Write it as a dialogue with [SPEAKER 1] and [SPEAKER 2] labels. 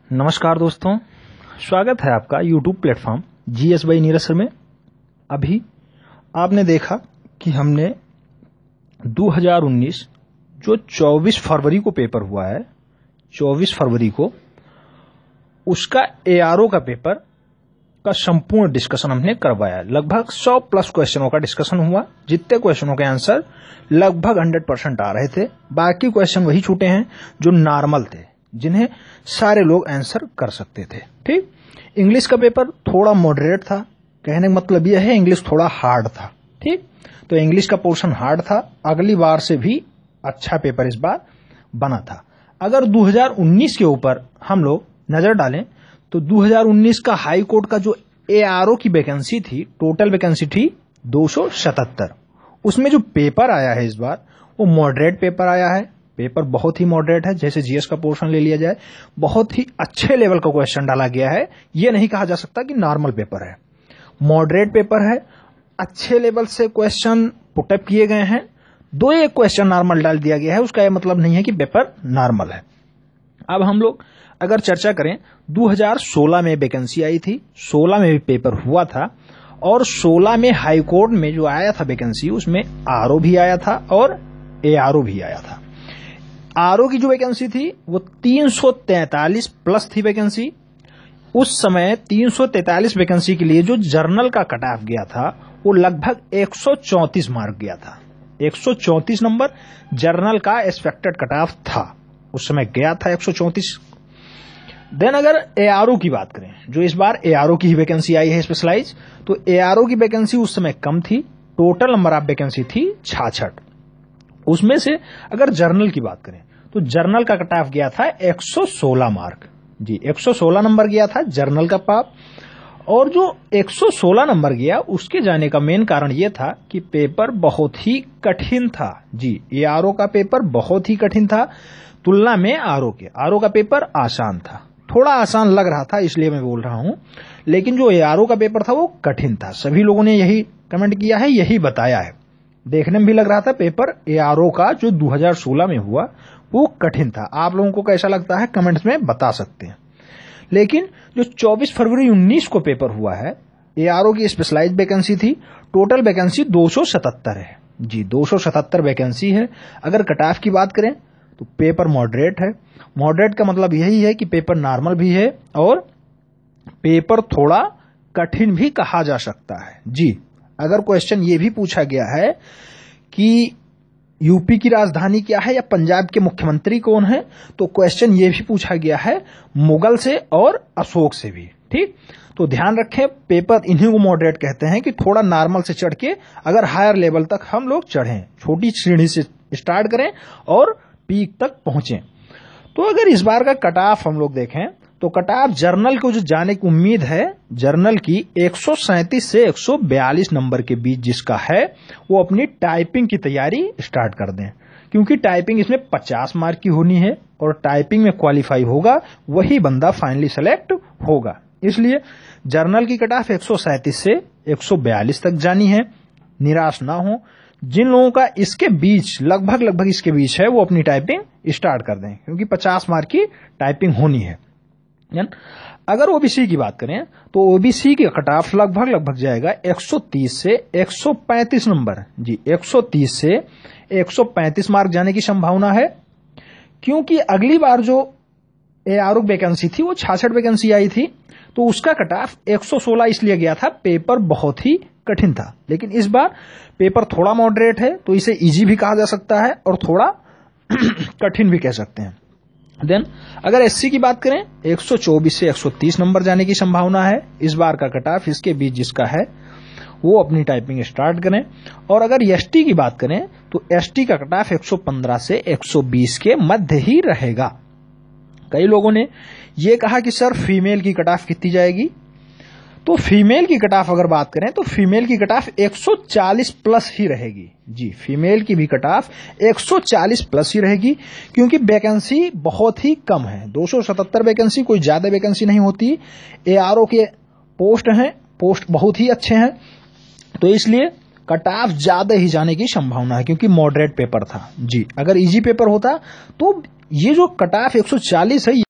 [SPEAKER 1] नमस्कार दोस्तों, स्वागत है आपका YouTube platform GS by Neeraj sir में। अभी आपने देखा कि हमने 2019 जो 24 फरवरी को पेपर हुआ है, 24 फरवरी को उसका एआरओ का पेपर का संपूर्ण डिस्कशन हमने करवाया। लगभग 100 प्लस क्वेश्चनों का डिस्कशन हुआ। जितने क्वेश्चनों के आंसर लगभग 100% आ रहे थे। बाकी क्वेश्चन वही छूटे हैं जो नॉर्मल थे, जिन्हें सारे लोग आंसर कर सकते थे। ठीक, इंग्लिश का पेपर थोड़ा मॉडरेट था। कहने का मतलब यह है इंग्लिश थोड़ा हार्ड था। ठीक, तो इंग्लिश का पोर्शन हार्ड था। अगली बार से भी अच्छा पेपर इस बार बना था। अगर 2019 के ऊपर हम लोग नजर डालें तो 2019 का हाई कोर्ट का जो एआरओ की वैकेंसी थी, टोटल वैकेंसी थी 277। उसमें जो पेपर आया है इस बार वो मॉडरेट पेपर आया है। पेपर बहुत ही मॉडरेट है। जैसे जीएस का पोर्शन ले लिया जाए, बहुत ही अच्छे लेवल का क्वेश्चन डाला गया है। यह नहीं कहा जा सकता कि नॉर्मल पेपर है, मॉडरेट पेपर है। अच्छे लेवल से क्वेश्चन पुटअप किए गए हैं। दो एक क्वेश्चन नॉर्मल डाल दिया गया है, उसका यह मतलब नहीं है कि पेपर नॉर्मल है। अब हम लोग अगर चर्चा करें, 2016 में वैकेंसी आई थी, 16 में भी पेपर हुआ था और 16 में हाई कोर्ट में जो आया था वैकेंसी, उसमें आरओ भी आया था और एआरओ भी आया था। आरओ की जो वैकेंसी थी वो 343 प्लस थी वैकेंसी। उस समय 343 वैकेंसी के लिए जो जर्नल का कट ऑफ गया था वो लगभग 134 मार्क गया था। 134 नंबर जर्नल का एक्सपेक्टेड कट ऑफ था, उस समय गया था 134। देन अगर एआरओ की बात करें, जो इस बार एआरओ की ही वैकेंसी आई है स्पेशलाइज, तो एआरओ की वैकेंसी उस समय कम थी। टोटल नंबर ऑफ वैकेंसी थी 66। उसमें से अगर जर्नल की बात करें तो जर्नल का कट ऑफ गया था 116 मार्क। जी, 116 नंबर गया था जर्नल का पाप। और जो 116 नंबर गया उसके जाने का मेन कारण यह था कि पेपर बहुत ही कठिन था। जी, एआरओ का पेपर बहुत ही कठिन था तुलना में आरओ के। आरओ का पेपर आसान था, थोड़ा आसान लग रहा था इसलिए मैं बोल रहा हूं, लेकिन जो एआरओ का पेपर था वो कठिन था। सभी लोगों ने यही कमेंट किया है, यही बताया है। देखने में भी लग रहा था पेपर एआरओ का जो 2016 में हुआ वो कठिन था। आप लोगों को कैसा लगता है कमेंट्स में बता सकते हैं। लेकिन जो 24 फरवरी 19 को पेपर हुआ है, एआरओ की स्पेशलाइज वैकेंसी थी। टोटल वैकेंसी 277 है। जी, 277 वैकेंसी है। अगर कट ऑफ की बात करें तो पेपर मॉडरेट है। मॉडरेट का मतलब यही है कि पेपर नॉर्मल भी है और पेपर थोड़ा कठिन भी कहा जा सकता है। जी, अगर क्वेश्चन ये भी पूछा गया है कि यूपी की राजधानी क्या है या पंजाब के मुख्यमंत्री कौन है, तो क्वेश्चन ये भी पूछा गया है मुगल से और अशोक से भी। ठीक, तो ध्यान रखें, पेपर इन्हीं को मॉडरेट कहते हैं कि थोड़ा नॉर्मल से चढ़ के अगर हायर लेवल तक हम लोग चढ़ें, छोटी श्रेणी से स्टार्ट करें और पीक तक पहुंचे। तो अगर इस बार का कट ऑफ हम लोग देखें तो कट ऑफ जर्नल को जो जाने की उम्मीद है, जर्नल की 137 से 142 नंबर के बीच जिसका है, वो अपनी टाइपिंग की तैयारी स्टार्ट कर दें, क्योंकि टाइपिंग इसमें 50 मार्क की होनी है और टाइपिंग में क्वालिफाई होगा वही बंदा फाइनली सेलेक्ट होगा। इसलिए जर्नल की कट ऑफ 137 से 142 तक जानी है। निराश ना हो। जिन लोगों का इसके बीच लगभग इसके बीच है वो अपनी टाइपिंग स्टार्ट कर दें, क्योंकि 50 मार्क की टाइपिंग होनी है। अगर ओबीसी की बात करें तो ओबीसी की कट ऑफ लगभग जाएगा 130 से 135 नंबर। जी, 130 से 135 मार्क जाने की संभावना है, क्योंकि अगली बार जो एआरओ वैकेंसी थी वो 66 वैकेंसी आई थी, तो उसका कट ऑफ 116 इसलिए गया था, पेपर बहुत ही कठिन था। लेकिन इस बार पेपर थोड़ा मॉडरेट है, तो इसे इजी भी कहा जा सकता है और थोड़ा कठिन भी कह सकते हैं। देन अगर एससी की बात करें, 124 से 130 नंबर जाने की संभावना है। इस बार का कट ऑफ इसके बीच जिसका है वो अपनी टाइपिंग स्टार्ट करें। और अगर एसटी की बात करें तो एसटी का कट ऑफ 115 से 120 के मध्य ही रहेगा। कई लोगों ने ये कहा कि सर फीमेल की कट ऑफ कितनी जाएगी, तो फीमेल की कट ऑफ अगर बात करें तो फीमेल की कट ऑफ 140 प्लस ही रहेगी। जी, फीमेल की भी कट ऑफ 140 प्लस ही रहेगी, क्योंकि वैकेंसी बहुत ही कम है। 277 वैकेंसी, कोई ज्यादा वैकेंसी नहीं होती। एआरओ के पोस्ट हैं, पोस्ट बहुत ही अच्छे हैं, तो इसलिए कट ऑफ ज्यादा ही जाने की संभावना है, क्योंकि मॉडरेट पेपर था। जी, अगर इजी पेपर होता तो ये जो कट ऑफ 140 है